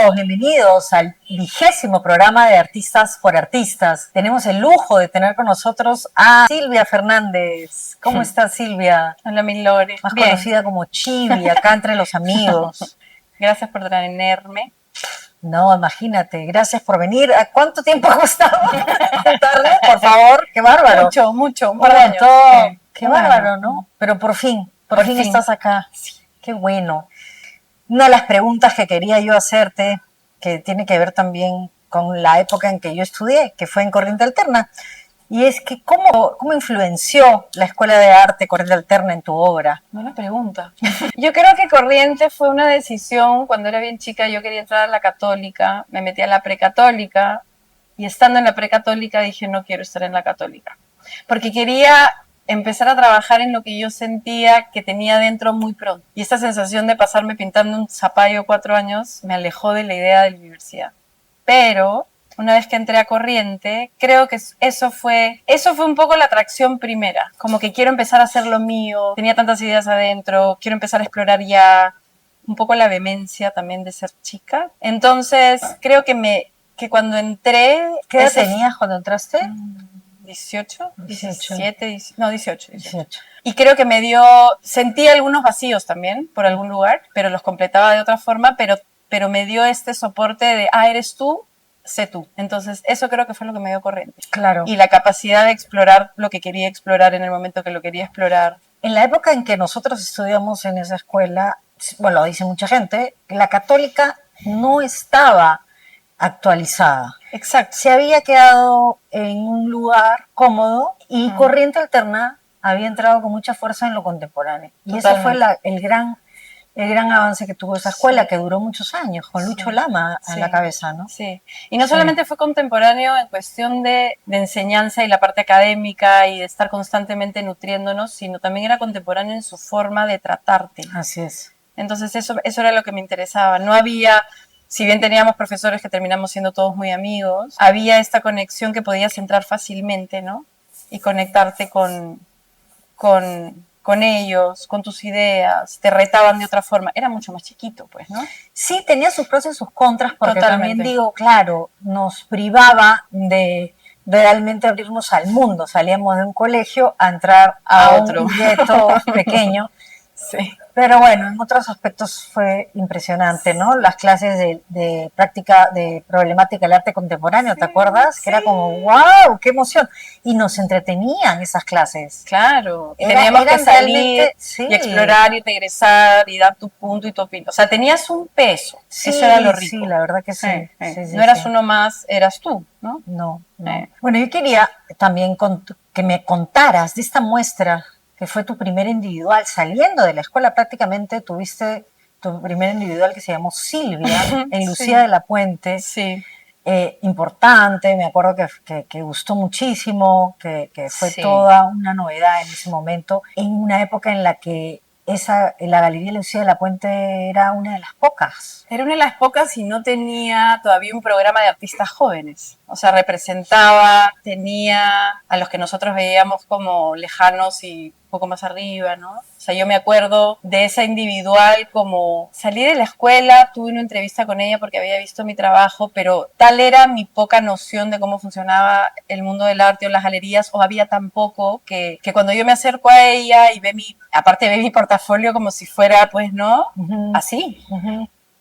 todos, bienvenidos al 20º programa de Artistas por Artistas. Tenemos el lujo de tener con nosotros a Silvia Fernández. ¿Cómo estás, Silvia? Hola, mi Lore. Más conocida como Chibi, acá entre los amigos. Gracias por tenerme. No, imagínate, gracias por venir. ¿A cuánto tiempo ha costado juntarle? Por favor, qué bárbaro. Mucho, un par de años. Qué bárbaro, ¿no? Pero por fin estás acá. Sí. Qué bueno. Una de las preguntas que quería yo hacerte, que tiene que ver también con la época en que yo estudié, que fue en Corriente Alterna, y es que ¿cómo influenció la Escuela de Arte Corriente Alterna en tu obra? Buena pregunta. Yo creo que Corriente fue una decisión. Cuando era bien chica yo quería entrar a la católica, me metí a la precatólica, y estando en la precatólica dije no quiero estar en la católica, porque quería empezar a trabajar en lo que yo sentía que tenía dentro muy pronto. Y esta sensación de pasarme pintando un zapallo 4 años me alejó de la idea de la universidad. Pero una vez que entré a Corriente, creo que eso fue un poco la atracción primera. Como que quiero empezar a hacer lo mío, tenía tantas ideas adentro, quiero empezar a explorar ya un poco la vehemencia también de ser chica. Entonces, creo que cuando entré... ¿Qué edad tenías cuando entraste? 18, 18. 17, no, 18. Y creo que sentí algunos vacíos también por algún lugar, pero los completaba de otra forma, pero me dio este soporte de, eres tú, sé tú. Entonces, eso creo que fue lo que me dio Corriente. Claro. Y la capacidad de explorar lo que quería explorar en el momento que lo quería explorar. En la época en que nosotros estudiamos en esa escuela, bueno, dice mucha gente, la católica no estaba actualizada. Exacto. Se había quedado en un lugar cómodo y Corriente Alterna había entrado con mucha fuerza en lo contemporáneo. Y ese fue el gran avance que tuvo esa escuela, que duró muchos años, con Lucho Lama a la cabeza, ¿no? Sí, y no solamente fue contemporáneo en cuestión de enseñanza y la parte académica y de estar constantemente nutriéndonos, sino también era contemporáneo en su forma de tratarte. Así es. Entonces eso era lo que me interesaba. No había... Si bien teníamos profesores que terminamos siendo todos muy amigos, había esta conexión que podías entrar fácilmente, ¿no? Y conectarte con ellos, con tus ideas, te retaban de otra forma. Era mucho más chiquito, pues, ¿no? Sí, tenía sus pros y sus contras, porque Totalmente. También digo, claro, nos privaba de realmente abrirnos al mundo. Salíamos de un colegio a entrar a otro un gueto pequeño. Sí. Pero bueno, en otros aspectos fue impresionante, ¿no? Las clases de práctica de problemática del arte contemporáneo, ¿te acuerdas? Sí. Que era como, ¡wow! ¡Qué emoción! Y nos entretenían esas clases. Claro. Teníamos que salir y explorar y regresar y dar tu punto y tu opinión. O sea, tenías un peso. Sí, eso era lo rico. Sí, la verdad que sí. No eras uno más, eras tú, ¿no? No. Bueno, yo quería también que me contaras de esta muestra que fue tu primer individual. Saliendo de la escuela prácticamente tuviste tu primer individual, que se llamó Silvia, en Lucía de la Puente. Sí. Importante, me acuerdo que gustó muchísimo, que fue toda una novedad en ese momento, en una época en la que la Galería Lucía de la Puente era una de las pocas. Era una de las pocas y no tenía todavía un programa de artistas jóvenes. O sea, tenía a los que nosotros veíamos como lejanos y un poco más arriba, ¿no? O sea, yo me acuerdo de esa individual, como salí de la escuela, tuve una entrevista con ella porque había visto mi trabajo, pero tal era mi poca noción de cómo funcionaba el mundo del arte o las galerías, o había tan poco que cuando yo me acerco a ella y aparte ve mi portafolio como si fuera, pues, ¿no? Así.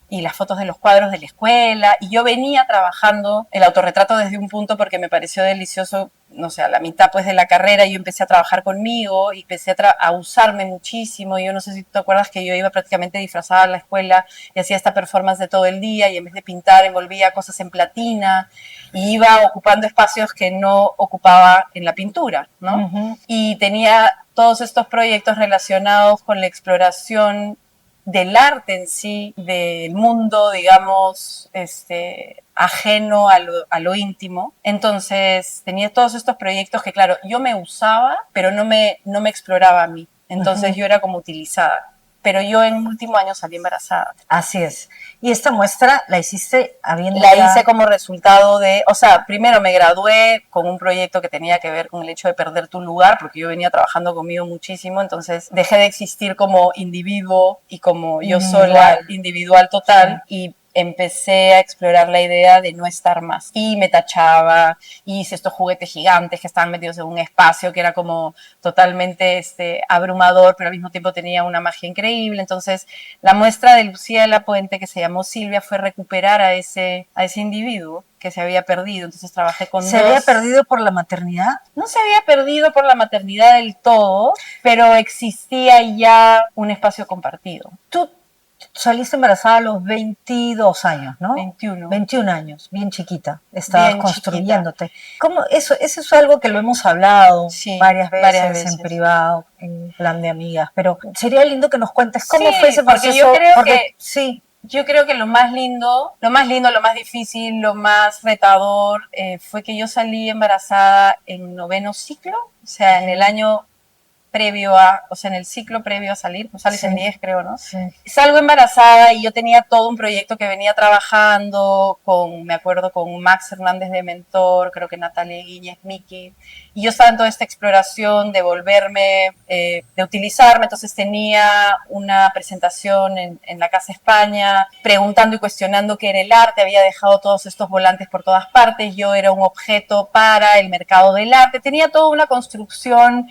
Y las fotos de los cuadros de la escuela, y yo venía trabajando el autorretrato desde un punto porque me pareció delicioso, no sé, a la mitad pues de la carrera yo empecé a trabajar conmigo y empecé a usarme muchísimo. Yo no sé si tú te acuerdas que yo iba prácticamente disfrazada a la escuela y hacía esta performance de todo el día, y en vez de pintar envolvía cosas en platina y iba ocupando espacios que no ocupaba en la pintura, ¿no? Y tenía todos estos proyectos relacionados con la exploración del arte en sí, del mundo, digamos, ajeno a lo íntimo. Entonces tenía todos estos proyectos que, claro, yo me usaba, pero no me exploraba a mí. Entonces yo era como utilizada. Pero yo en el último año salí embarazada. Así es. Y esta muestra la hiciste hice como resultado de... O sea, primero me gradué con un proyecto que tenía que ver con el hecho de perder tu lugar, porque yo venía trabajando conmigo muchísimo, entonces dejé de existir como individuo y como yo sola, individual total, y empecé a explorar la idea de no estar más. Y me tachaba, y hice estos juguetes gigantes que estaban metidos en un espacio que era como totalmente abrumador, pero al mismo tiempo tenía una magia increíble. Entonces, la muestra de Lucía de la Puente, que se llamó Silvia, fue recuperar a ese individuo que se había perdido. Entonces trabajé con ¿Se había perdido por la maternidad? No se había perdido por la maternidad del todo, pero existía ya un espacio compartido. Tú saliste embarazada a los 22 años, ¿no? 21. 21 años, bien chiquita. Estabas Bien construyéndote. ¿Cómo? Eso es algo que lo hemos hablado Sí, varias varias veces en veces. privado, en plan de amigas, pero sería lindo que nos cuentes cómo Sí, fue ese porque proceso. yo creo que sí, yo creo que lo más lindo, lo más difícil, lo más retador fue que yo salí embarazada en 9º ciclo, o sea, en el año previo a, o sea, en el ciclo previo a salir, pues sales Sí. en 10 creo, ¿no? sí. Salgo embarazada y yo tenía todo un proyecto que venía trabajando me acuerdo, con Max Hernández de mentor, creo que Natalia Guiñez, Miki, y yo estaba en toda esta exploración de volverme, de utilizarme, entonces tenía una presentación en la Casa España, preguntando y cuestionando qué era el arte, había dejado todos estos volantes por todas partes, yo era un objeto para el mercado del arte, tenía toda una construcción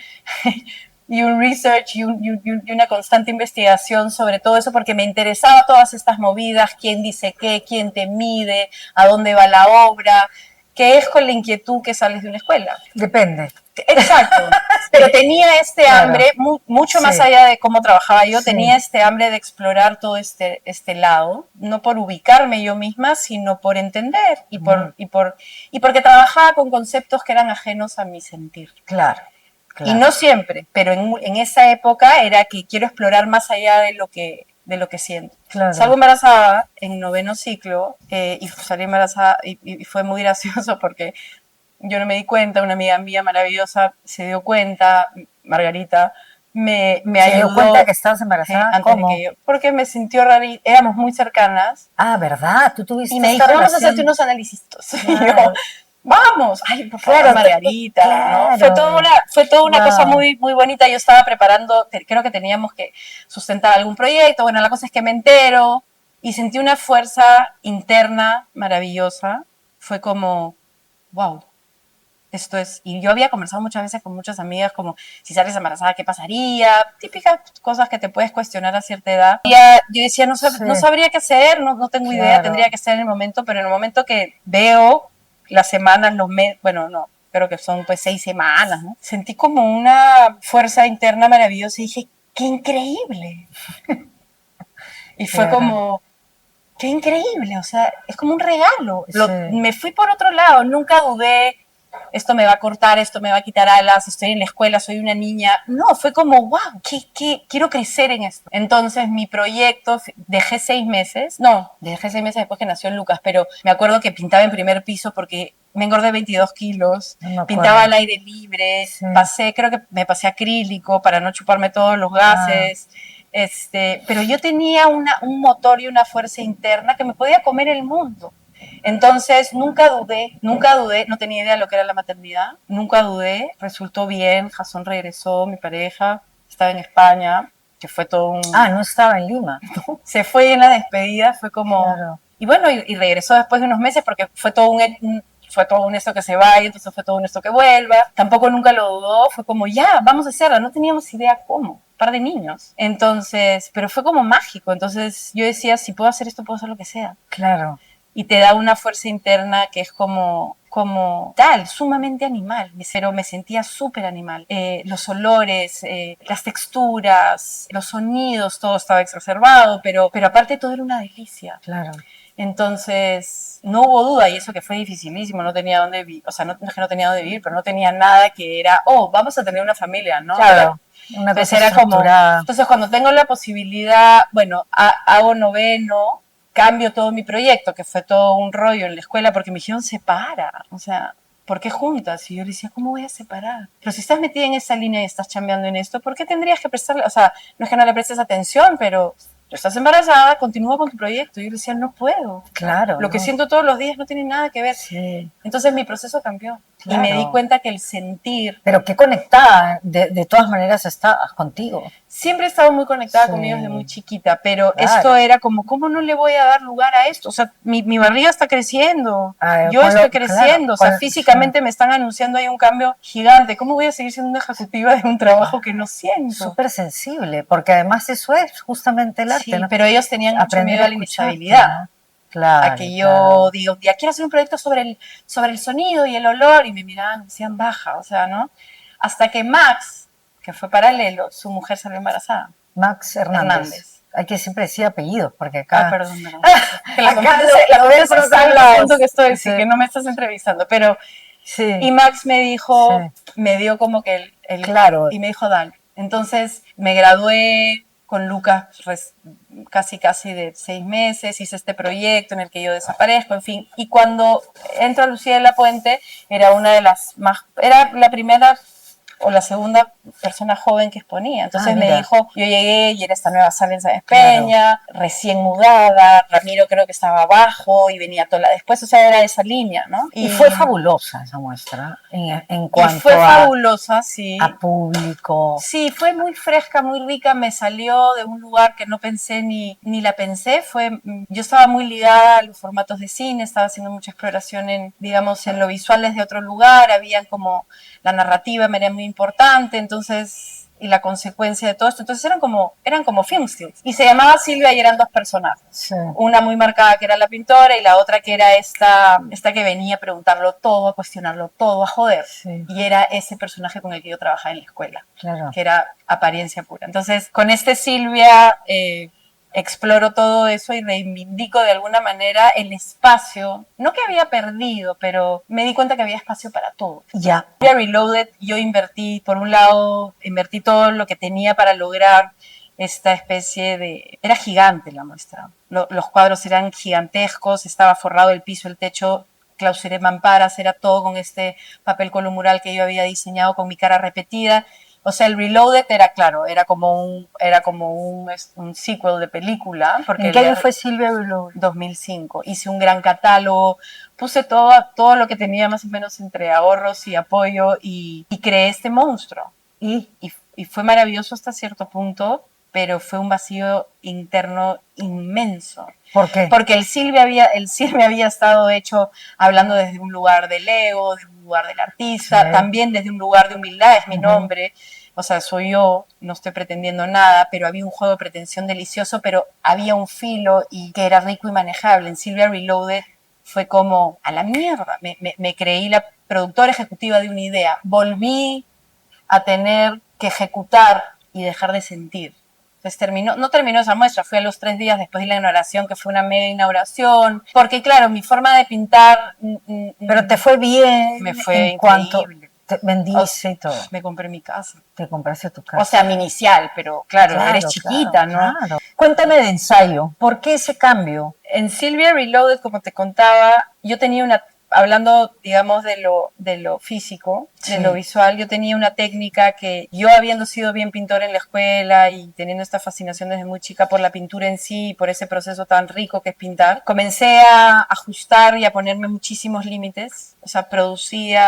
y un research y una constante investigación sobre todo eso, porque me interesaba todas estas movidas, quién dice qué, quién te mide, a dónde va la obra, que es con la inquietud que sales de una escuela. Depende. Exacto, pero tenía hambre, mucho más allá de cómo trabajaba yo, tenía hambre de explorar todo este lado, no por ubicarme yo misma, sino por entender y porque trabajaba con conceptos que eran ajenos a mi sentir. Claro. Y no siempre, pero en esa época era que quiero explorar más allá de lo que siento. Claro. Salgo embarazada en 9º ciclo y salí embarazada y fue muy gracioso porque yo no me di cuenta, una amiga mía maravillosa se dio cuenta, Margarita, me ayudó. ¿Se dio cuenta que estabas embarazada? Antes ¿Cómo? de que yo, porque me sintió rara, éramos muy cercanas. Ah, ¿verdad? Tú tuviste y me dijo, vamos a hacerte unos análisis. Claro. Y yo, vamos, ay, por favor, Margarita, claro. ¿no? Fue toda una cosa muy, muy bonita. Yo estaba preparando, creo que teníamos que sustentar algún proyecto. Bueno, la cosa es que me entero y sentí una fuerza interna maravillosa. Fue como, wow, esto es. Y yo había conversado muchas veces con muchas amigas, como si sales embarazada, ¿qué pasaría? Típicas cosas que te puedes cuestionar a cierta edad. Y yo decía, no sabría qué hacer, no tengo idea, tendría que ser en el momento, pero en el momento que veo las semanas, los meses, bueno, no, creo que son pues 6 semanas, ¿no? Sentí como una fuerza interna maravillosa y dije, ¡qué increíble! Y fue como, ¡qué increíble! O sea, es como un regalo. Me fui por otro lado, nunca dudé, esto me va a cortar, esto me va a quitar alas, estoy en la escuela, soy una niña. No, fue como, wow, quiero crecer en esto. Entonces mi proyecto, dejé 6 meses después que nació Lucas, pero me acuerdo que pintaba en primer piso porque me engordé 22 kilos, pintaba al aire libre, creo que me pasé acrílico para no chuparme todos los gases. Pero yo tenía un motor y una fuerza interna que me podía comer el mundo. Entonces, nunca dudé, no tenía idea de lo que era la maternidad, nunca dudé, resultó bien, Jason regresó, mi pareja, estaba en España, que fue todo un... Ah, no estaba en Lima. Se fue en la despedida, fue como... Claro. Y bueno, y regresó después de unos meses porque fue todo un esto que se vaya, entonces fue todo un esto que vuelva. Tampoco nunca lo dudó, fue como, ya, vamos a hacerlo, no teníamos idea cómo, un par de niños. Entonces, pero fue como mágico, entonces yo decía, si puedo hacer esto, puedo hacer lo que sea. Claro. Y te da una fuerza interna que es como tal, sumamente animal. Pero me sentía súper animal. Los olores, las texturas, los sonidos, todo estaba exacerbado, pero aparte todo era una delicia. Claro. Entonces, no hubo duda, y eso que fue dificilísimo, no tenía dónde vivir, o sea, no es que no tenía dónde vivir, pero no tenía nada que era, vamos a tener una familia, ¿no? Claro. Una cosa era como, entonces cuando tengo la posibilidad, bueno, hago 9º, cambio todo mi proyecto, que fue todo un rollo en la escuela, porque me dijeron, separa, o sea, ¿por qué juntas? Y yo le decía, ¿cómo voy a separar? Pero si estás metida en esa línea y estás chambeando en esto, ¿por qué tendrías que prestarle? O sea, no es que no le prestes atención, pero tú estás embarazada, continúa con tu proyecto. Y yo le decía, no puedo. Claro. Lo que siento todos los días no tiene nada que ver. Sí. Entonces mi proceso cambió. Y me di Claro. cuenta que el sentir, Pero qué conectada, de todas maneras, estabas contigo. siempre he estado muy conectada Sí. conmigo desde muy chiquita, pero Claro. esto era como, ¿cómo no le voy a dar lugar a esto? O sea, mi barriga está creciendo, yo estoy creciendo, o sea, físicamente me están anunciando ahí un cambio gigante. ¿Cómo voy a seguir siendo una ejecutiva de un trabajo que no siento? Súper sensible, porque además eso es justamente el arte, Sí, ¿no? pero ellos tenían mucho Aprender miedo a la inestabilidad. ¿no? Claro, A que yo digo, ya quiero hacer un proyecto sobre el sonido y el olor, y me miraban, me decían baja, o sea, ¿no? Hasta que Max, que fue paralelo, su mujer salió embarazada. Max Hernández. Hay que siempre decir apellidos, porque acá... Ah, perdón. Que la confianza está en el punto que estoy, sí, que no me estás entrevistando, pero... Sí. Y Max me dijo, me dio como que claro. Y me dijo, dale. Entonces me gradué con Lucas casi de 6 meses, hice este proyecto en el que yo desaparezco, en fin. Y cuando entro a Lucía de la Puente, era una de las más, era la primera o la segunda persona joven que exponía. Entonces me dijo, yo llegué y era esta nueva sala en Sáenz Peña, recién mudada, Ramiro creo que estaba abajo y venía Tola después, o sea, era esa línea, ¿no? Y fue fabulosa esa muestra, en cuanto fue fabulosa, sí. A público. Sí, fue muy fresca, muy rica, me salió de un lugar que no pensé ni la pensé, yo estaba muy ligada a los formatos de cine, estaba haciendo mucha exploración en, digamos, en lo visual desde otro lugar, había como, la narrativa me era muy importante, entonces, y la consecuencia de todo esto, entonces eran como film stills, y se llamaba Silvia y eran dos personajes, sí. Una muy marcada que era la pintora y la otra que era esta que venía a preguntarlo todo, a cuestionarlo todo, a joder, sí. Y era ese personaje con el que yo trabajaba en la escuela, claro. que era apariencia pura. Entonces, con Silvia exploro todo eso y reivindico de alguna manera el espacio, no que había perdido, pero me di cuenta que había espacio para todo. Ya. Reloaded, yo invertí, por un lado, invertí todo lo que tenía para lograr esta especie de... Era gigante la muestra. Los cuadros eran gigantescos, estaba forrado el piso, el techo, clausuré mamparas, era todo con este papel columural que yo había diseñado con mi cara repetida. O sea, el Reloaded era, claro, era como un sequel de película. Porque ¿En qué año fue Silvia Reloaded? 2005. Hice un gran catálogo, puse todo lo que tenía más o menos entre ahorros y apoyo y creé este monstruo. Y fue maravilloso hasta cierto punto, pero fue un vacío interno inmenso. ¿Por qué? Porque el Silvia había estado hecho hablando desde un lugar del ego, desde un lugar del artista, sí. También desde un lugar de humildad, es mi nombre, o sea, soy yo, no estoy pretendiendo nada, pero había un juego de pretensión delicioso, pero había un filo y que era rico y manejable. En Silvia Reloaded fue como, a la mierda, me creí la productora ejecutiva de una idea, volví a tener que ejecutar y dejar de sentir. Entonces no terminó esa muestra, fue a los 3 días después de la inauguración, que fue una mega inauguración, porque claro, mi forma de pintar... Pero te fue bien. Me fue en cuanto te vendiste y todo. Me compré mi casa. Te compraste tu casa. O sea, mi inicial, pero claro eres chiquita, claro, ¿no? Claro. Cuéntame de ensayo, ¿por qué ese cambio? En Silvia Reloaded, como te contaba, yo tenía hablando, digamos, de lo físico, de lo visual, yo tenía una técnica que yo, habiendo sido bien pintora en la escuela y teniendo esta fascinación desde muy chica por la pintura en sí y por ese proceso tan rico que es pintar, comencé a ajustar y a ponerme muchísimos límites. O sea,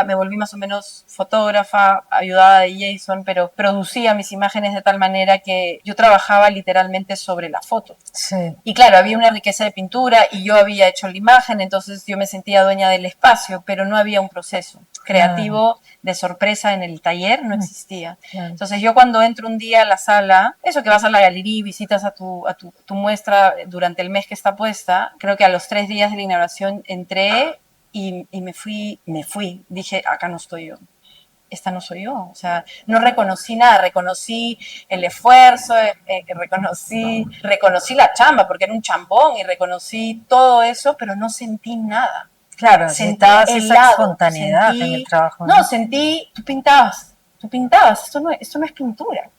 me volví más o menos fotógrafa, ayudada de Jason, pero producía mis imágenes de tal manera que yo trabajaba literalmente sobre la foto. Sí. Y claro, había una riqueza de pintura y yo había hecho la imagen, entonces yo me sentía dueña del espacio, pero no había un proceso creativo de sorpresa en el taller, no existía. Entonces yo cuando entro un día a la sala, eso que vas a la galería y visitas a tu muestra durante el mes que está puesta, creo que a los 3 días de la inauguración entré y me fui, dije, acá no estoy yo. Esta no soy yo, o sea, no reconocí nada, reconocí el esfuerzo, reconocí la chamba, porque era un chambón, y reconocí todo eso, pero no sentí nada. Claro, sentabas esa espontaneidad en el trabajo. No, sentí, tú pintabas, esto no es pintura.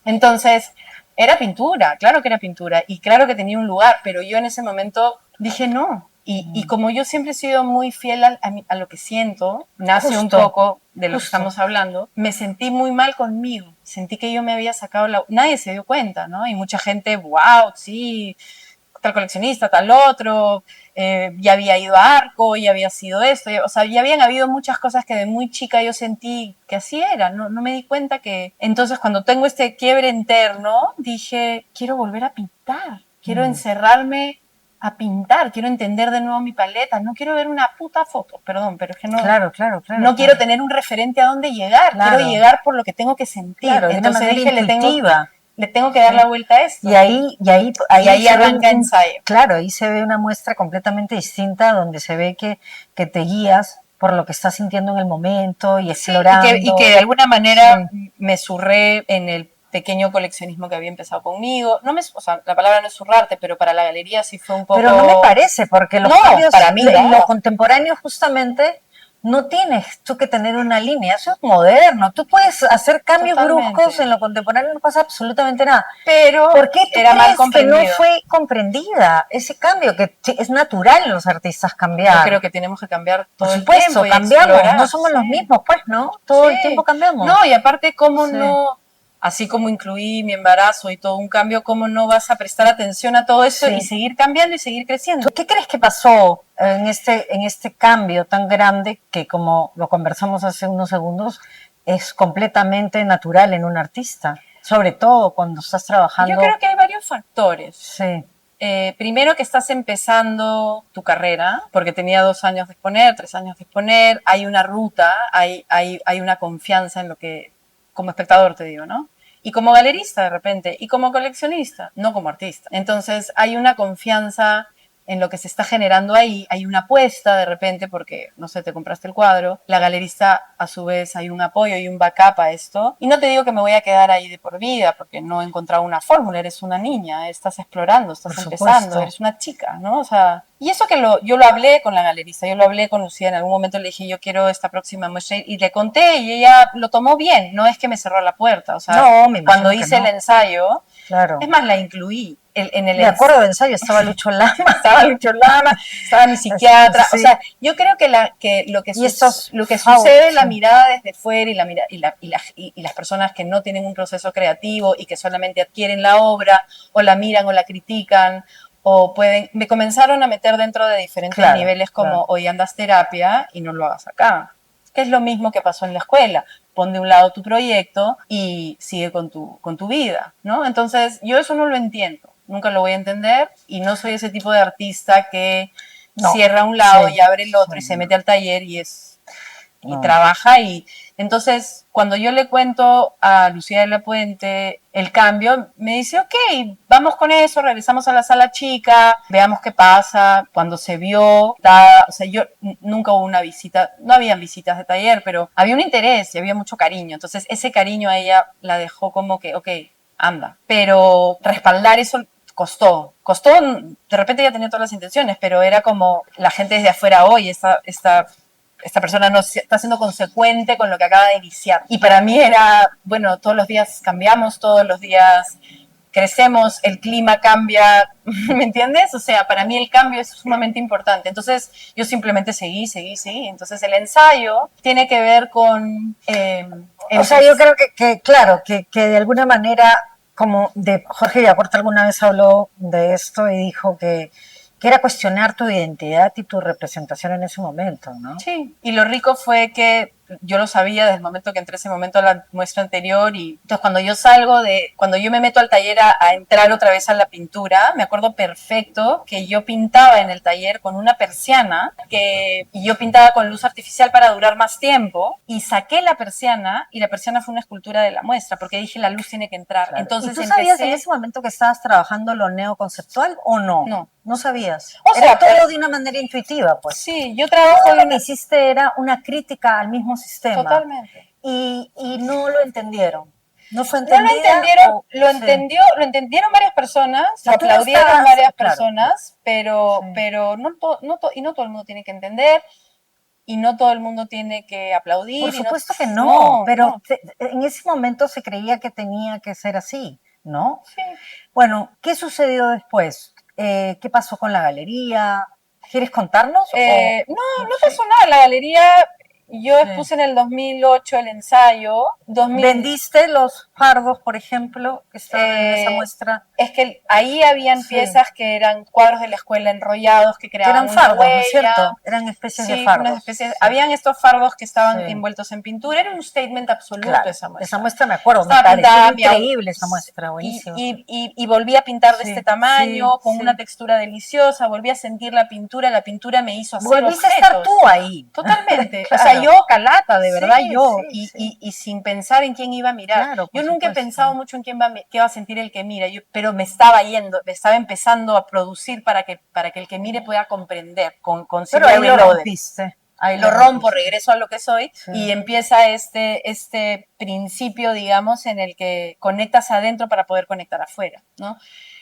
Entonces, era pintura, claro que era pintura, y claro que tenía un lugar, pero yo en ese momento dije no. Y como yo siempre he sido muy fiel a lo que siento, nace un poco de lo que estamos hablando, me sentí muy mal conmigo. Sentí que yo me había sacado nadie se dio cuenta, ¿no? Y mucha gente, wow, sí, tal coleccionista, tal otro, ya había ido a Arco, ya había sido esto, o sea, ya habían habido muchas cosas que de muy chica yo sentí que así era, no me di cuenta que... Entonces cuando tengo este quiebre interno, dije, quiero volver a pintar, quiero encerrarme a pintar, quiero entender de nuevo mi paleta, no quiero ver una puta foto, perdón, pero es que no, claro, no quiero tener un referente a dónde llegar, quiero llegar por lo que tengo que sentir. Claro, entonces dije, intuitiva. le tengo que dar la vuelta a esto. Y ahí arranca ensayo. Claro, ahí se ve una muestra completamente distinta donde se ve que te guías por lo que estás sintiendo en el momento y explorando. Y que de alguna manera me zurré en el pequeño coleccionismo que había empezado conmigo. O sea, la palabra no es zurrarte, pero para la galería sí fue un poco... Pero no me parece, porque los cambios para mí, en lo contemporáneo justamente no tienes tú que tener una línea, eso es moderno. Tú puedes hacer cambios bruscos en lo contemporáneo, no pasa absolutamente nada. Pero ¿por qué tú era mal comprendido? Que no fue comprendida ese cambio, que es natural en los artistas cambiar? Yo creo que tenemos que cambiar todo el tiempo. Por supuesto, cambiamos, no somos los mismos, pues, ¿no? Todo el tiempo cambiamos. No, y aparte, ¿cómo no...? Así como incluí mi embarazo y todo un cambio, ¿cómo no vas a prestar atención a todo eso y seguir cambiando y seguir creciendo? ¿Qué crees que pasó en este cambio tan grande que, como lo conversamos hace unos segundos, es completamente natural en un artista? Sobre todo cuando estás trabajando... Yo creo que hay varios factores. Sí. Primero que estás empezando tu carrera, porque tenía 2 años de exponer, 3 años de exponer, hay una ruta, hay una confianza en lo que... Como espectador te digo, ¿no? Y como galerista de repente, y como coleccionista, no como artista. Entonces hay una confianza en lo que se está generando ahí, hay una apuesta de repente porque, no sé, te compraste el cuadro, la galerista a su vez hay un apoyo y un backup a esto. Y no te digo que me voy a quedar ahí de por vida porque no he encontrado una fórmula, eres una niña, estás explorando, estás empezando, eres una chica, ¿no? O sea, y eso que yo lo hablé con la galerista, yo lo hablé con Lucía, en algún momento le dije yo quiero esta próxima muestra y le conté y ella lo tomó bien, no es que me cerró la puerta, o sea, cuando hice el ensayo, es más, la incluí. De acuerdo de ensayo estaba Lucho Lama. Estaba mi psiquiatra. O sea, yo creo que lo que sucede en la mirada desde fuera y las personas que no tienen un proceso creativo y que solamente adquieren la obra o la miran o la critican o me comenzaron a meter dentro de diferentes niveles como hoy andas terapia y no lo hagas acá. Que es lo mismo que pasó en la escuela. Pon de un lado tu proyecto y sigue con tu vida, ¿no? Entonces, yo eso no lo entiendo. Nunca lo voy a entender y no soy ese tipo de artista que cierra un lado y abre el otro y se mete al taller y trabaja. Y entonces, cuando yo le cuento a Lucía de la Puente el cambio, me dice, ok, vamos con eso, regresamos a la sala chica, veamos qué pasa. Cuando se vio, o sea, yo nunca hubo una visita, no habían visitas de taller, pero había un interés y había mucho cariño. Entonces, ese cariño a ella la dejó como que, ok, anda. Pero respaldar eso costó, de repente ya tenía todas las intenciones, pero era como la gente desde afuera hoy, esta persona no está siendo consecuente con lo que acaba de iniciar. Y para mí era, bueno, todos los días cambiamos, todos los días crecemos, el clima cambia, ¿me entiendes? O sea, para mí el cambio es sumamente importante. Entonces, yo simplemente seguí. Entonces, el ensayo tiene que ver con... o sea, yo creo que de alguna manera, como Jorge Villacorta alguna vez habló de esto y dijo que era cuestionar tu identidad y tu representación en ese momento, ¿no? Sí, y lo rico fue que yo lo sabía desde el momento que entré ese momento a la muestra anterior y entonces cuando yo me meto al taller a entrar otra vez a la pintura, me acuerdo perfecto que yo pintaba en el taller con una persiana y yo pintaba con luz artificial para durar más tiempo y saqué la persiana y la persiana fue una escultura de la muestra porque dije la luz tiene que entrar. Claro. Entonces, ¿y tú sabías en ese momento que estabas trabajando lo neoconceptual o no? No sabías. O sea, era todo de una manera intuitiva, pues. Sí, yo trabajo... Todo lo que hiciste era una crítica al mismo sistema. Totalmente. Y no lo entendieron. ¿No fue entendido? No lo entendieron, lo entendieron varias personas, lo aplaudieron varias personas, pero no todo el mundo tiene que entender y no todo el mundo tiene que aplaudir. Por supuesto que no, pero en ese momento se creía que tenía que ser así, ¿no? Sí. Bueno, ¿qué sucedió después? ¿Qué pasó con la galería? ¿Quieres contarnos? No pasó nada. La galería Yo expuse en el 2008 el ensayo. ¿Vendiste los fardos, por ejemplo, que estaban en esa muestra? Es que ahí habían piezas que eran cuadros de la escuela enrollados, que creaban eran fardos, una huella. ¿no es cierto? Eran especies de fardos. Unas especies, habían estos fardos que estaban envueltos en pintura. Era un statement absoluto esa muestra. Esa muestra me acuerdo, estaba me pareció increíble esa muestra, buenísima. Y volví a pintar de este tamaño, con una textura deliciosa, volví a sentir la pintura me hizo hacer Volviste objetos. a estar tú ahí. Totalmente. Claro. O sea, yo, Calata, de verdad, y sin pensar en quién iba a mirar. Claro, yo nunca he pensado mucho en qué va a sentir el que mira, pero me estaba empezando a producir para que el que mire pueda comprender con Pero ahí lo rompiste. Ahí lo rompo, regreso a lo que soy y empieza este principio, digamos, en el que conectas adentro para poder conectar afuera, ¿no?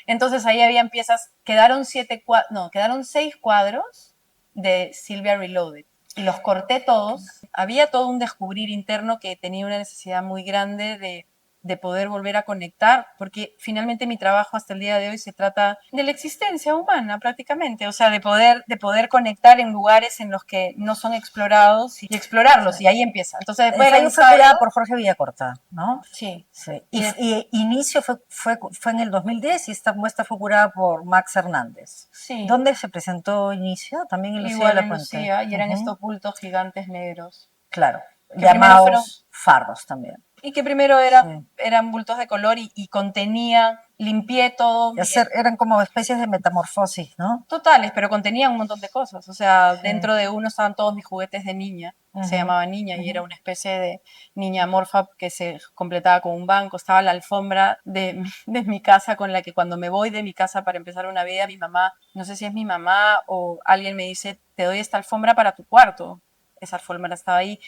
Entonces ahí habían piezas, quedaron 6 cuadros de Sylvia Reloaded y los corté todos. Había todo un descubrir interno que tenía una necesidad muy grande de poder volver a conectar, porque finalmente mi trabajo hasta el día de hoy se trata de la existencia humana prácticamente, o sea, de poder conectar en lugares en los que no son explorados y explorarlos, y ahí empieza. Entonces, fue curada por Jorge Villacorta, ¿no? Sí. Y inicio fue en el 2010 y esta muestra fue curada por Max Hernández. Sí. ¿Dónde se presentó Inicio? También en Lucía de la Puente. Lucía, y eran estos bultos gigantes negros. Claro, llamados fardos también. Y que primero eran bultos de color y contenían, limpié todo. Eran como especies de metamorfosis, ¿no? Totales, pero contenían un montón de cosas. O sea, dentro de uno estaban todos mis juguetes de niña, se llamaba Niña, y era una especie de niña amorfa que se completaba con un banco. Estaba la alfombra de mi casa, con la que cuando me voy de mi casa para empezar una vida, mi mamá, no sé si es mi mamá o alguien me dice, te doy esta alfombra para tu cuarto. Esa alfombra estaba ahí.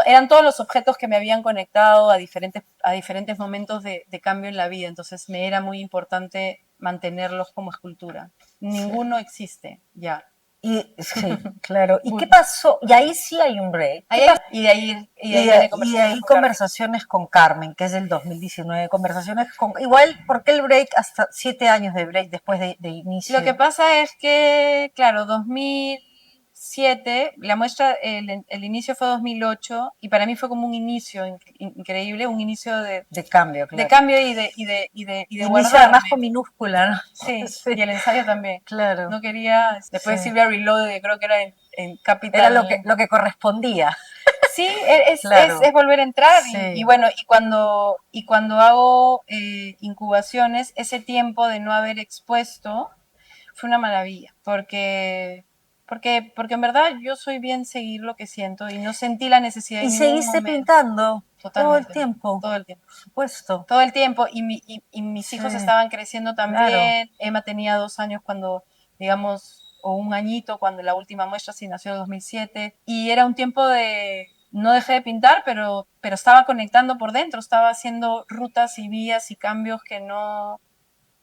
Eran todos los objetos que me habían conectado a diferentes momentos de cambio en la vida. Entonces me era muy importante mantenerlos como escultura. Ninguno existe ya. Sí, claro. ¿Y qué pasó? Y ahí sí hay un break. Y de ahí conversaciones con Carmen, que es del 2019. Igual, ¿por qué el break? Hasta 7 años de break después de inicio. Lo que pasa es que, claro, 2007, la muestra, el inicio fue 2008 y para mí fue como un inicio increíble, un inicio de cambio, claro. De cambio y de inicio además con minúscula, ¿no? Sí, y el ensayo también. Claro. No quería, después Sylvia Reloaded, creo que era en Capital. Era lo que correspondía. Sí, es volver a entrar y bueno, y cuando hago incubaciones, ese tiempo de no haber expuesto fue una maravilla, porque en verdad yo soy bien seguir lo que siento y no sentí la necesidad de ¿Y seguiste pintando? Todo el tiempo. Todo el tiempo. Por supuesto. Todo el tiempo. Y mis hijos estaban creciendo también. Claro. Emma tenía 2 años cuando, digamos, o 1 añito cuando la última muestra sí nació en 2007. Y era un tiempo de... No dejé de pintar, pero estaba conectando por dentro. Estaba haciendo rutas y vías y cambios que no...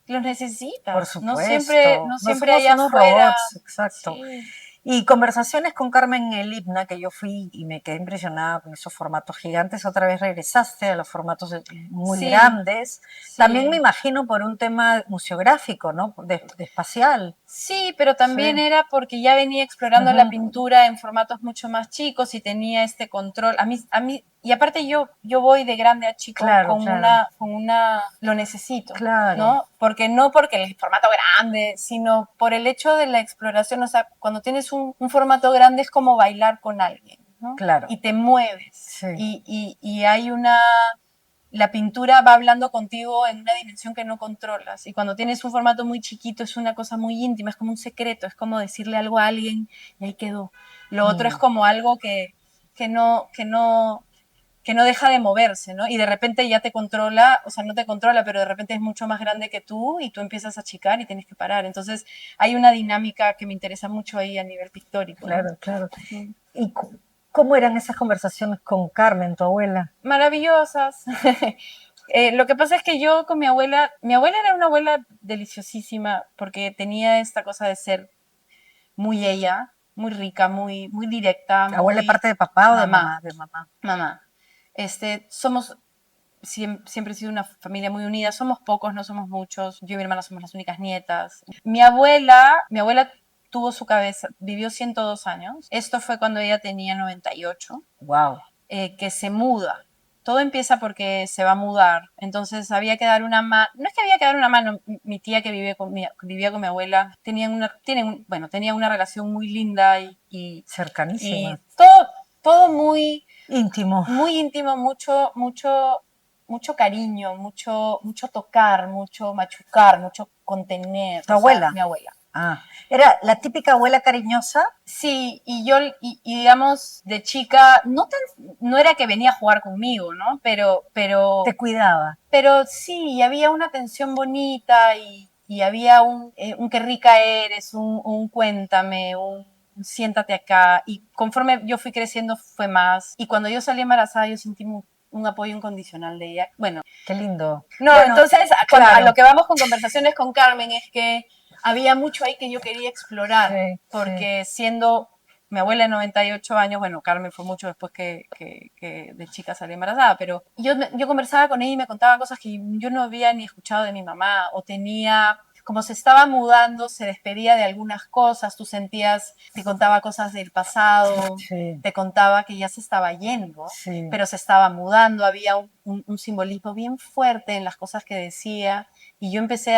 Los necesitas. Por supuesto. No siempre hay afuera. Robots, exacto. Sí. Y conversaciones con Carmen en el IPNA, que yo fui y me quedé impresionada con esos formatos gigantes. Otra vez regresaste a los formatos muy grandes. Sí. También me imagino por un tema museográfico, ¿no? De espacial. Sí, pero también era porque ya venía explorando la pintura en formatos mucho más chicos y tenía este control. A mí y aparte yo voy de grande a chico con una lo necesito, ¿no? Porque el formato grande, sino por el hecho de la exploración. O sea, cuando tienes un formato grande es como bailar con alguien, ¿no? Claro. Y te mueves. Sí. Y hay la pintura va hablando contigo en una dimensión que no controlas. Y cuando tienes un formato muy chiquito es una cosa muy íntima, es como un secreto, es como decirle algo a alguien y ahí quedó. Lo otro es como algo que no deja de moverse, ¿no? Y de repente ya te controla, o sea, no te controla, pero de repente es mucho más grande que tú y tú empiezas a achicar y tienes que parar. Entonces hay una dinámica que me interesa mucho ahí a nivel pictórico. Claro, ¿no? Claro. ¿Y cómo eran esas conversaciones con Carmen, tu abuela? Maravillosas. Lo que pasa es que yo con mi abuela era una abuela deliciosísima porque tenía esta cosa de ser muy ella, muy rica, muy, muy directa. ¿Abuela de parte de papá o de mamá? De mamá. Mamá. Siempre he sido una familia muy unida, somos pocos, no somos muchos, yo y mi hermana somos las únicas nietas. Mi abuela tuvo su cabeza, vivió 102 años. Esto fue cuando ella tenía 98, Wow. que se muda. Todo empieza porque se va a mudar. Entonces había que dar una mano. No es que había que dar una mano. Mi tía que vivía con mi abuela tenía una relación muy linda y Cercanísima. todo muy, Íntimo. muy íntimo, mucho cariño, mucho tocar, mucho machucar, mucho contener. ¿Tu O sea, abuela? mi abuela. Ah, era la típica abuela cariñosa. Sí, y digamos, de chica, no era que venía a jugar conmigo, ¿no? Te cuidaba. Pero sí, había una atención bonita y había un qué rica eres, un cuéntame, un siéntate acá. Y conforme yo fui creciendo fue más. Y cuando yo salí embarazada yo sentí un apoyo incondicional de ella. Bueno, Qué lindo. no, Bueno, entonces claro. a lo que vamos con conversaciones con Carmen es que había mucho ahí que yo quería explorar, Sí, porque siendo mi abuela de 98 años, bueno, Carmen fue mucho después que de chica salí embarazada, pero yo conversaba con ella y me contaba cosas que yo no había ni escuchado de mi mamá, o tenía, como se estaba mudando, se despedía de algunas cosas, tú sentías, te contaba cosas del pasado, sí, te contaba que ya se estaba yendo, sí. pero se estaba mudando, había un simbolismo bien fuerte en las cosas que decía, y yo empecé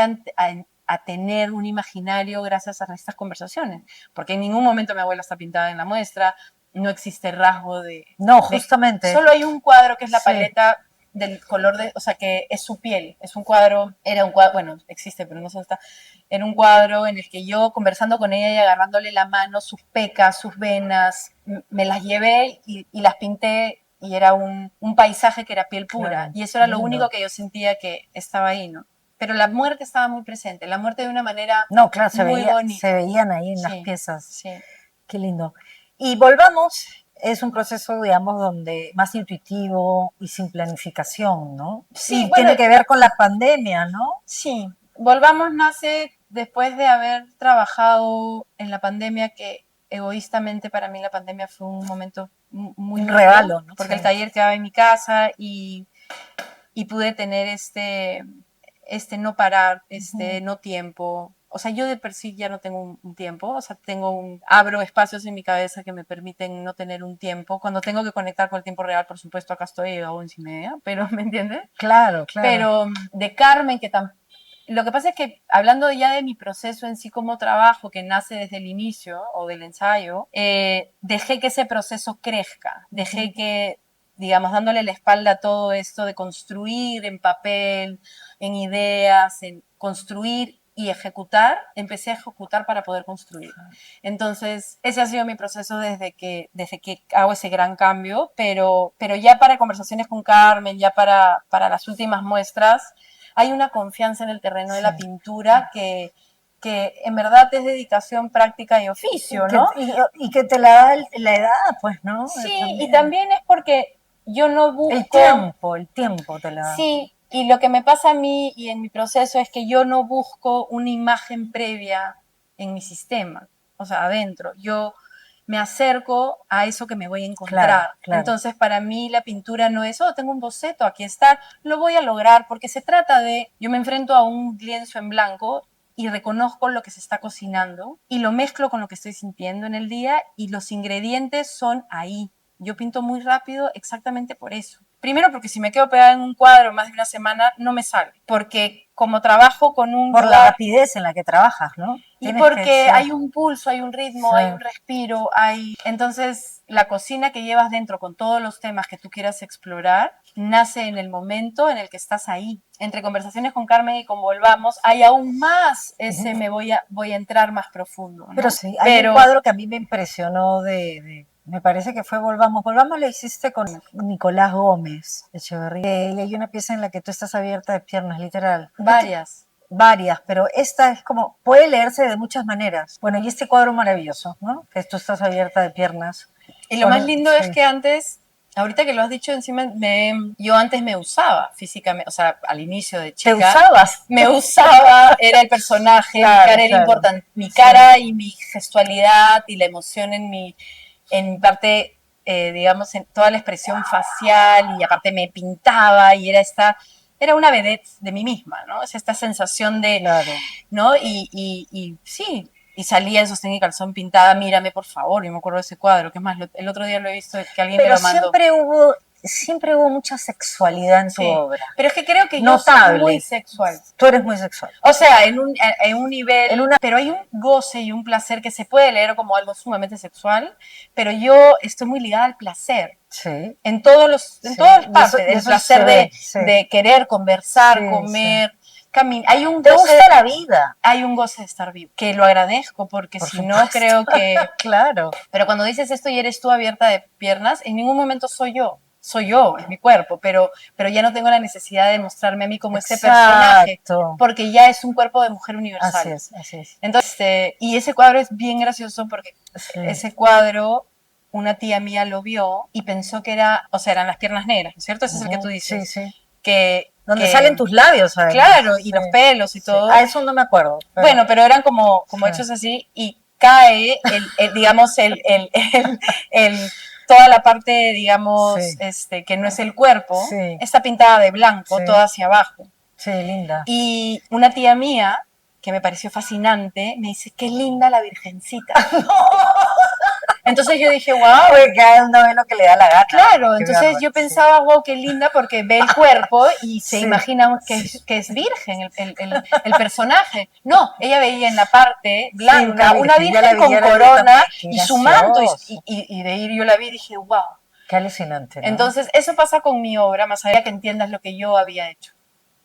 a tener un imaginario gracias a estas conversaciones, porque en ningún momento mi abuela está pintada en la muestra, no existe rasgo No, justamente. solo hay un cuadro que es la Sí. paleta del color o sea, que es su piel, es un cuadro, era un cuadro, bueno, existe, pero no sé dónde está, era un cuadro en el que yo, conversando con ella y agarrándole la mano, sus pecas, sus venas, me las llevé y las pinté, y era un paisaje que era piel pura, Claro, y eso era lo lindo. único que yo sentía que estaba ahí, ¿no? Pero la muerte estaba muy presente, la muerte de una manera No, claro, muy bonita. se veían ahí en las Sí, piezas. sí. Qué lindo. Y volvamos, es un proceso, digamos, donde más intuitivo y sin planificación, ¿no? Sí, Y bueno, tiene que ver con la pandemia, ¿no? sí. Volvamos nace después de haber trabajado en la pandemia, que egoístamente para mí la pandemia fue un momento muy Un lindo, regalo, ¿no? porque Sí. el taller quedaba en mi casa y pude tener no parar, no tiempo. O sea, yo de per sí ya no tengo un tiempo, o sea, abro espacios en mi cabeza que me permiten no tener un tiempo. Cuando tengo que conectar con el tiempo real, por supuesto, acá estoy a 11:30, pero ¿me entiendes? Claro, claro. Pero de Carmen, lo que pasa es que, hablando ya de mi proceso en sí como trabajo, que nace desde el inicio o del ensayo, dejé que ese proceso crezca, dejé que, digamos, dándole la espalda a todo esto de construir en papel, en ideas, en construir y ejecutar, empecé a ejecutar para poder construir. Entonces, ese ha sido mi proceso desde que hago ese gran cambio, pero ya para conversaciones con Carmen, ya para las últimas muestras, hay una confianza en el terreno de la pintura que en verdad es dedicación, práctica y oficio, ¿no? Y que te la da la edad, pues, ¿no? Sí, También. y también es porque yo no busco... El tiempo te la da. Sí, y lo que me pasa a mí y en mi proceso es que yo no busco una imagen previa en mi sistema, o sea, adentro. Yo me acerco a eso que me voy a encontrar. Claro, claro. Entonces, para mí la pintura no es, tengo un boceto, aquí está, lo voy a lograr, porque se trata de, yo me enfrento a un lienzo en blanco y reconozco lo que se está cocinando y lo mezclo con lo que estoy sintiendo en el día, y los ingredientes son ahí. Yo pinto muy rápido exactamente por eso. Primero, porque si me quedo pegada en un cuadro más de una semana, no me sale. Porque como trabajo con un... Por la rapidez en la que trabajas, ¿no? Y porque hay un pulso, hay un ritmo, Sí. hay un respiro, Entonces, la cocina que llevas dentro con todos los temas que tú quieras explorar, nace en el momento en el que estás ahí. Entre conversaciones con Carmen y con Volvamos, hay aún más me voy a entrar más profundo, ¿no? Pero sí, hay un cuadro que a mí me impresionó me parece que fue Volvamos. Volvamos lo hiciste con Nicolás Gómez Echeverría. Y hay una pieza en la que tú estás abierta de piernas, literal. Varias, pero esta es como, puede leerse de muchas maneras. Bueno, y este cuadro maravilloso, ¿no? Que tú estás abierta de piernas. Y lo más lindo es que antes, ahorita que lo has dicho encima, yo antes me usaba físicamente, o sea, al inicio de chica. ¿Te usabas? Me usaba, era el personaje, claro, mi cara era importante. Mi cara y mi gestualidad y la emoción en mi parte, digamos, en toda la expresión facial, y aparte me pintaba y era una vedette de mí misma, ¿no? Es esta sensación de, claro, ¿no? Y sí, y salía en sostén y calzón pintada, mírame por favor, yo me acuerdo de ese cuadro, que es más, el otro día lo he visto que alguien me Pero lo mandó. siempre hubo mucha sexualidad en tu Sí, obra. pero es que creo que yo soy Notable. muy sexual. Tú eres muy sexual. O sea, en un nivel, pero hay un goce y un placer que se puede leer como algo sumamente sexual, pero yo estoy muy ligada al placer. Sí. En todas las partes, el placer sí. de querer conversar, Sí, comer, caminar. Hay un ¿Te goce, gusta la vida? hay un goce de estar vivo, que lo agradezco porque Por si supuesto. no creo que... Claro. Pero cuando dices esto y eres tú abierta de piernas, en ningún momento soy yo. Soy yo, es mi cuerpo, pero ya no tengo la necesidad de mostrarme a mí como este personaje, porque ya es un cuerpo de mujer universal. Así es, así es. Entonces, y ese cuadro es bien gracioso porque Sí. ese cuadro, una tía mía lo vio y pensó que era, o sea, eran las piernas negras, ¿no es cierto? Ese es el que tú dices. Sí, sí. Que, donde salen tus labios, ¿sabes? Claro, y los pelos y todo. A eso no me acuerdo. Pero... Bueno, pero eran como hechos así y cae, digamos, toda la parte, digamos, que no es el cuerpo, está pintada de blanco, toda hacia abajo. Sí, linda. Y una tía mía, que me pareció fascinante, me dice, qué linda la virgencita. Entonces yo dije, wow. Porque cada uno ve lo que le da la gana. Claro, entonces yo pensaba, wow, qué linda, porque ve el cuerpo y se imagina que es virgen el personaje. No, ella veía en la parte blanca una virgen con corona y su manto. Y de ir yo la vi y dije, wow. Qué alucinante, ¿no? Entonces eso pasa con mi obra, más allá que entiendas lo que yo había hecho.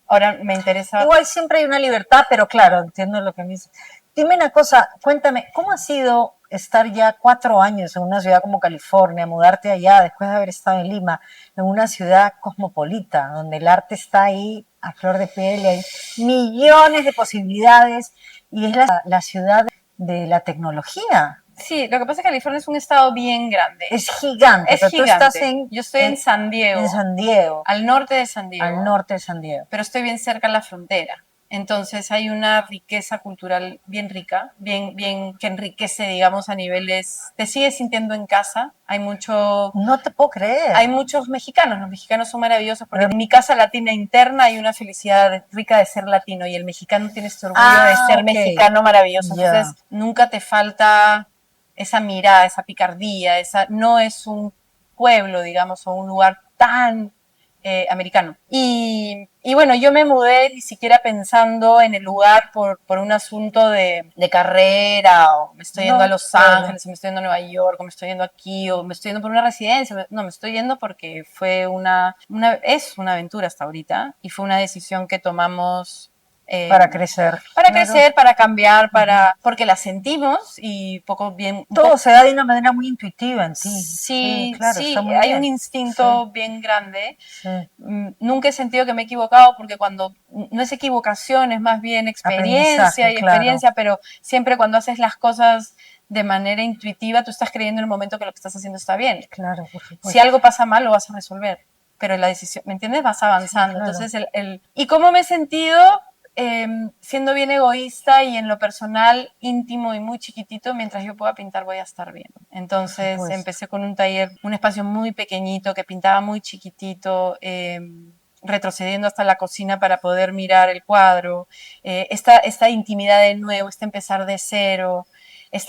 Ahora me interesa... Igual siempre hay una libertad, pero claro, entiendo lo que me dices. Dime una cosa, cuéntame, ¿cómo ha sido estar ya 4 años en una ciudad como California, mudarte allá después de haber estado en Lima, en una ciudad cosmopolita, donde el arte está ahí a flor de piel y hay millones de posibilidades y es la ciudad de la tecnología? Sí, lo que pasa es que California es un estado bien grande. Es gigante. Es gigante. Yo estoy en San Diego. En San Diego. Al norte de San Diego. Al norte de San Diego. Pero estoy bien cerca de la frontera. Entonces hay una riqueza cultural bien rica, bien que enriquece, digamos, a niveles... Te sigues sintiendo en casa. Hay mucho... No te puedo creer. Hay muchos mexicanos. Los mexicanos son maravillosos porque en mi casa latina interna hay una felicidad rica de ser latino y el mexicano tiene este orgullo de ser mexicano maravilloso. Entonces nunca te falta esa mirada, esa picardía, no es un pueblo, digamos, o un lugar tan americano. Y bueno, yo me mudé ni siquiera pensando en el lugar por un asunto de carrera, o me estoy yendo a Los Ángeles, o me estoy yendo a Nueva York, o me estoy yendo aquí, o me estoy yendo por una residencia. No, me estoy yendo porque fue es una aventura hasta ahorita, y fue una decisión que tomamos para crecer. Para crecer, para cambiar, porque la sentimos y poco bien... Todo se da de una manera muy intuitiva en ti. Sí, claro, sí, hay un instinto bien grande. Nunca he sentido que me he equivocado porque cuando... No es equivocación, es más bien experiencia, pero siempre cuando haces las cosas de manera intuitiva, tú estás creyendo en el momento que lo que estás haciendo está bien. Claro, por supuesto. Si algo pasa mal, lo vas a resolver. Pero la decisión, ¿me entiendes? Vas avanzando. Sí, claro. Entonces, ¿y cómo me he sentido? Siendo bien egoísta y en lo personal íntimo y muy chiquitito, mientras yo pueda pintar voy a estar bien. Entonces empecé con un taller, un espacio muy pequeñito que pintaba muy chiquitito, retrocediendo hasta la cocina para poder mirar el cuadro, esta intimidad de nuevo, empezar de cero,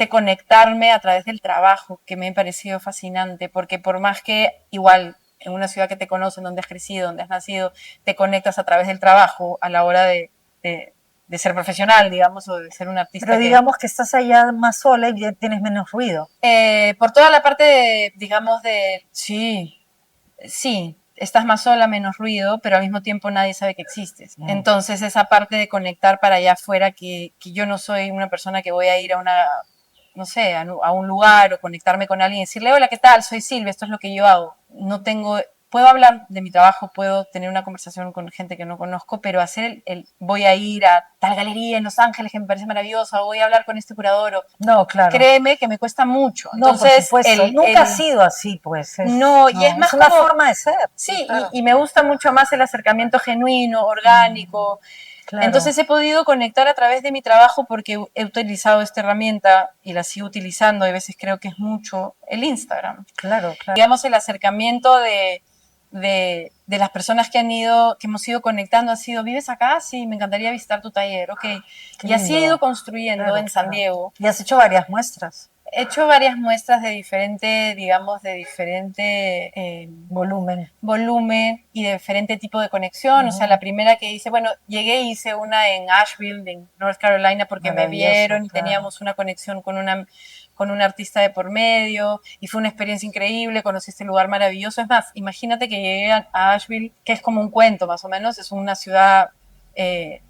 conectarme a través del trabajo, que me ha parecido fascinante, porque por más que igual en una ciudad que te conocen, donde has crecido, donde has nacido, te conectas a través del trabajo a la hora de ser profesional, digamos, o de ser un artista. Pero digamos que estás allá más sola y tienes menos ruido. Por toda la parte, digamos, sí, estás más sola, menos ruido, pero al mismo tiempo nadie sabe que existes. Entonces esa parte de conectar para allá afuera, que yo no soy una persona que voy a ir a no sé, a un lugar o conectarme con alguien y decirle, hola, ¿qué tal? Soy Silvia, esto es lo que yo hago. No tengo... Puedo hablar de mi trabajo, puedo tener una conversación con gente que no conozco, pero hacer voy a ir a tal galería en Los Ángeles que me parece maravillosa, o voy a hablar con este curador. No, claro. Créeme que me cuesta mucho. No, entonces, por supuesto. Nunca ha sido así, pues. No, y es más una forma de ser. Sí, claro. y me gusta mucho más el acercamiento genuino, orgánico. Claro. Entonces he podido conectar a través de mi trabajo porque he utilizado esta herramienta y la sigo utilizando, y a veces creo que es mucho el Instagram. Claro, claro. Digamos, el acercamiento de de las personas que hemos ido conectando ha sido, ¿vives acá? Sí, me encantaría visitar tu taller, ok. Qué Y así he lindo. ido construyendo Claro, en San claro. Diego. Y has hecho varias muestras. He hecho varias muestras de diferente, digamos, de diferente Volumen. volumen y de diferente tipo de conexión. O sea, la primera que hice, bueno, llegué y hice una en Asheville, en North Carolina, porque me Maravilloso, vieron y claro. teníamos una conexión con un artista de por medio y fue una experiencia increíble, conocí este lugar maravilloso. Es más, imagínate que llegué a Asheville, que es como un cuento más o menos, es una ciudad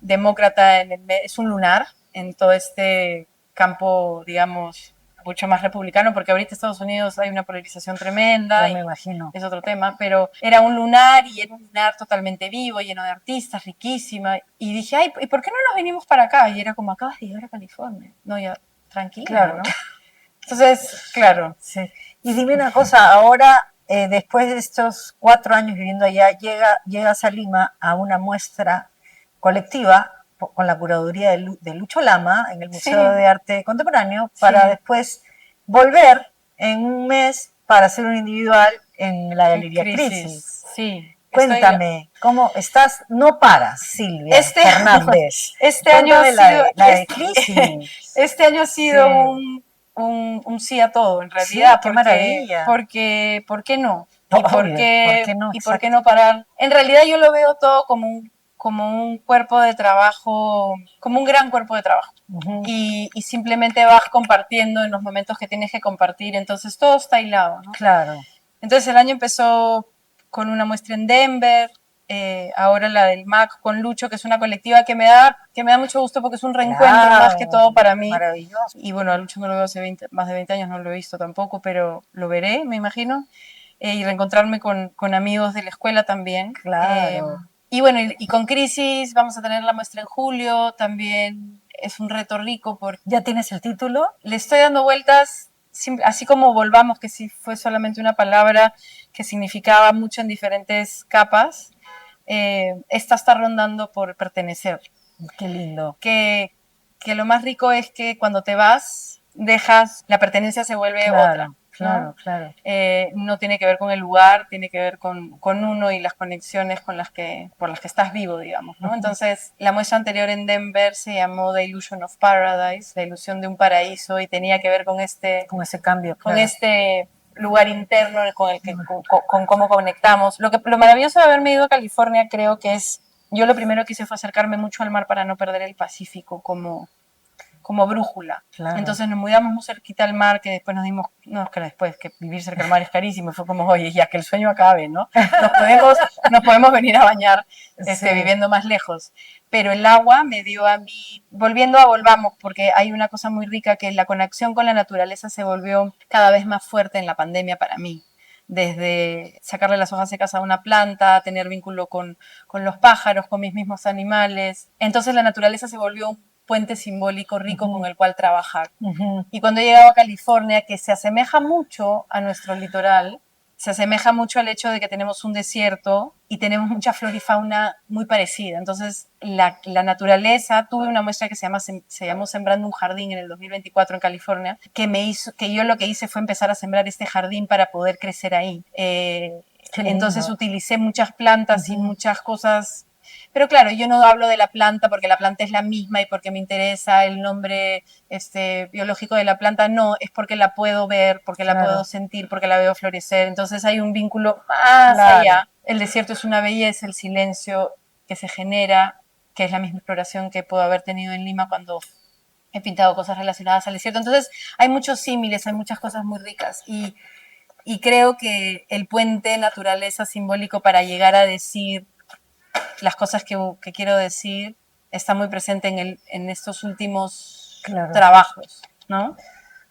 demócrata, es un lunar en todo este campo, digamos, mucho más republicano, porque ahorita en Estados Unidos hay una polarización tremenda. Ya me imagino. Es otro tema, pero era un lunar y era un lunar totalmente vivo, lleno de artistas, riquísima. Y dije, ay, ¿y por qué no nos venimos para acá? Y era como, acabas de llegar a California. No, ya, tranquila, Claro. ¿no? Entonces, claro. Sí. Y dime una cosa, ahora, después de estos 4 años viviendo allá, llegas a Lima a una muestra colectiva con la curaduría de Lucho Lama en el Museo Sí, de Arte Contemporáneo para sí, después volver en un mes para hacer un individual en la en Galería Crisis. crisis, sí. Cuéntame, ¿cómo estás? No paras, Silvia Este, Fernández. este año ha Cuéntame sido, la de Crisis. este año ha sido Sí, un sí a todo, en sí, realidad, qué maravilla. porque, ¿por qué no? Obvio, ¿por qué no? ¿Y por qué Exacto. no parar? En realidad yo lo veo todo como un cuerpo de trabajo, como un gran cuerpo de trabajo. Ujú. Y simplemente vas compartiendo en los momentos que tienes que compartir, entonces todo está hilado, ¿no? Claro, Entonces el año empezó con una muestra en Denver, ahora la del MAC con Lucho, que es una colectiva que me da mucho gusto porque es un reencuentro más que todo claro, para mí. maravilloso. Y bueno, a Lucho no lo veo hace más de 20 años, no lo he visto tampoco, pero lo veré, me imagino. Y reencontrarme con amigos de la escuela también. Claro. Y bueno, y con Crisis vamos a tener la muestra en julio, también es un reto rico porque ¿Ya tienes el título? le estoy dando vueltas, así como volvamos, que sí fue solamente una palabra que significaba mucho en diferentes capas, esta está rondando por pertenecer. Qué lindo. Que lo más rico es que cuando te vas, dejas, la pertenencia se vuelve Claro, otra. claro, ¿No? claro. No tiene que ver con el lugar, tiene que ver con uno y las conexiones por las que estás vivo, digamos, ¿no? Entonces, la muestra anterior en Denver se llamó The Illusion of Paradise, la ilusión de un paraíso, y tenía que ver Con ese cambio, con claro. este lugar interno con el que, con cómo conectamos. Lo maravilloso de haberme ido a California creo que es, yo lo primero que hice fue acercarme mucho al mar para no perder el Pacífico como brújula. Claro. Entonces nos mudamos muy cerquita al mar, que después nos dimos, no, que después, que vivir cerca del mar es carísimo, y fue como, oye, ya que el sueño acabe, ¿no? Nos podemos venir a bañar Sí. viviendo más lejos. Pero el agua me dio a mí, volviendo a volvamos, porque hay una cosa muy rica, que la conexión con la naturaleza se volvió cada vez más fuerte en la pandemia para mí. Desde sacarle las hojas secas a una planta, tener vínculo con los pájaros, con mis mismos animales. Entonces la naturaleza se volvió un puente simbólico rico con el cual trabajar. Y cuando he llegado a California, que se asemeja mucho a nuestro litoral, se asemeja mucho al hecho de que tenemos un desierto y tenemos mucha flora y fauna muy parecida. Entonces, la naturaleza, tuve una muestra que se llamó Sembrando un Jardín en el 2024 en California, que yo lo que hice fue empezar a sembrar este jardín para poder crecer ahí. Entonces utilicé muchas plantas y muchas cosas, pero claro, yo no hablo de la planta porque la planta es la misma y porque me interesa el nombre biológico de la planta, no, es porque la puedo ver, porque la puedo sentir, porque la veo florecer. Entonces hay un vínculo más allá. El desierto es una belleza, el silencio que se genera, que es la misma exploración que puedo haber tenido en Lima cuando he pintado cosas relacionadas al desierto. Entonces hay muchos símiles, hay muchas cosas muy ricas y creo que el puente naturaleza simbólico para llegar a decir las cosas que quiero decir está muy presente en estos últimos trabajos, ¿no?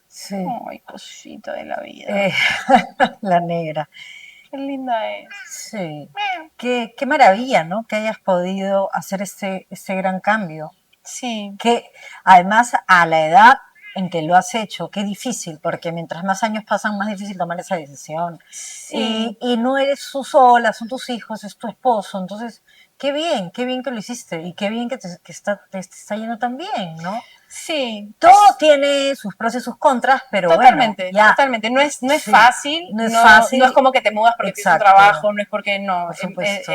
Sí. Ay, cosita de la vida. La negra. Qué linda es. Sí. Qué maravilla, ¿no? Que hayas podido hacer este gran cambio. Sí. Que además a la edad en que lo has hecho, qué difícil, porque mientras más años pasan, más difícil tomar esa decisión. Sí. Y no eres tú sola, son tus hijos, es tu esposo. Entonces, qué bien que lo hiciste y qué bien que te está yendo tan bien, ¿no? Sí, Todo tiene sus pros y sus contras, pero totalmente, bueno, ya. totalmente. No es Sí, fácil, no es fácil. no es como que te mudas porque tienes un Exacto, trabajo, no es porque no. por supuesto.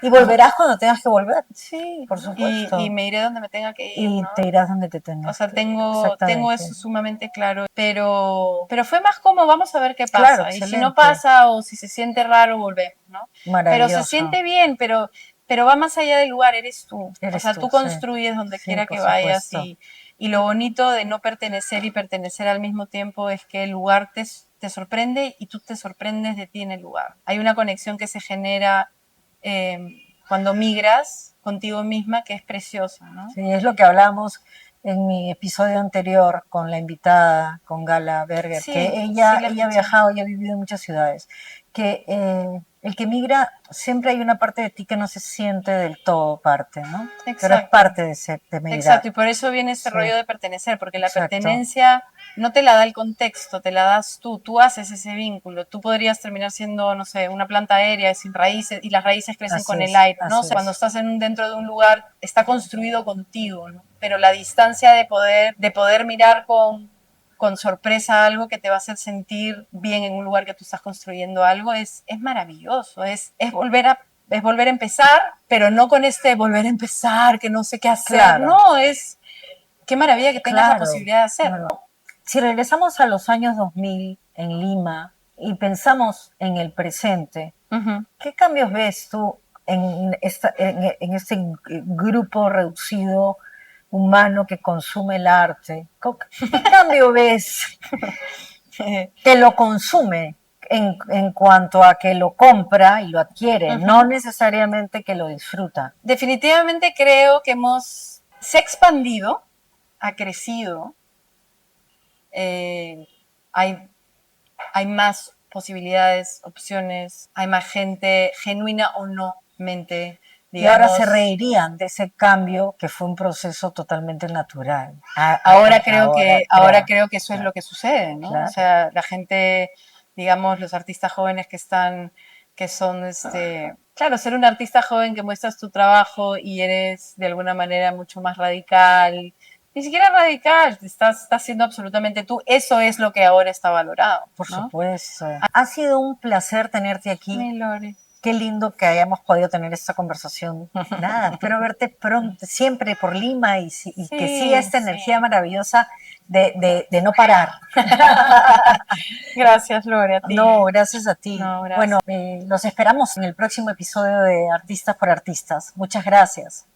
Y volverás cuando tengas que volver, Sí, por supuesto. y me iré donde me tenga que ir, Y ¿no? te irás donde te O tengas sea, que ir. tengo Exactamente. eso sumamente claro, pero fue más como vamos a ver qué Claro, pasa. Y si excelente. no pasa o si se siente raro, volvemos, ¿no? Pero se Maravilloso. siente bien, pero va más allá del lugar, eres tú. Eres o sea, tú, tú sí. construyes donde Sí, quiera por que vayas supuesto. y lo bonito de no pertenecer y pertenecer al mismo tiempo es que el lugar te sorprende y tú te sorprendes de ti en el lugar. Hay una conexión que se genera cuando migras contigo misma que es preciosa, ¿no? Sí, es lo que hablamos en mi episodio anterior con la invitada, con Gala Berger, Sí, que sí, ella la ha escuché. viajado y ha vivido en muchas ciudades, que el que migra, siempre hay una parte de ti que no se siente del todo parte, ¿no? Pero es Exacto. parte de migrar. Exacto, y por eso viene ese Sí. rollo de pertenecer, porque la Exacto. pertenencia no te la da el contexto, te la das tú haces ese vínculo. Tú podrías terminar siendo, no sé, una planta aérea sin raíces y las raíces crecen Así con es, el aire, ¿no? O así sea, cuando es. estás dentro de un lugar, está construido contigo, ¿no? Pero la distancia de poder mirar con sorpresa algo que te va a hacer sentir bien en un lugar que tú estás construyendo algo es maravilloso, es volver a empezar, pero no con este volver a empezar, que no sé qué hacer. Claro. No, es qué maravilla que tengas la Claro, posibilidad de hacerlo. claro. Si regresamos a los años 2000 en Lima y pensamos en el presente, Ujú. ¿qué cambios ves tú en este grupo reducido humano que consume el arte? ¿Qué cambio ves que lo consume en cuanto a que lo compra y lo adquiere, no necesariamente que lo disfruta? Definitivamente creo que se ha expandido, ha crecido, hay, hay más posibilidades, opciones, hay más gente genuina o no mente. Y ahora se reirían de ese cambio que fue un proceso totalmente natural. Ahora creo que eso es lo que sucede, ¿no? Claro. O sea, la gente, digamos, los artistas jóvenes que son, claro, ser un artista joven que muestras tu trabajo y eres de alguna manera mucho más radical, ni siquiera radical, estás siendo absolutamente tú, eso es lo que ahora está valorado. Por ¿no? supuesto. Ha sido un placer tenerte aquí. Mi Lore. Qué lindo que hayamos podido tener esta conversación. Nada, espero verte pronto, siempre por Lima y que siga esta energía maravillosa de no parar. Gracias, Lore, a ti. No, gracias a ti. No, gracias. Bueno, los esperamos en el próximo episodio de Artistas por Artistas. Muchas gracias.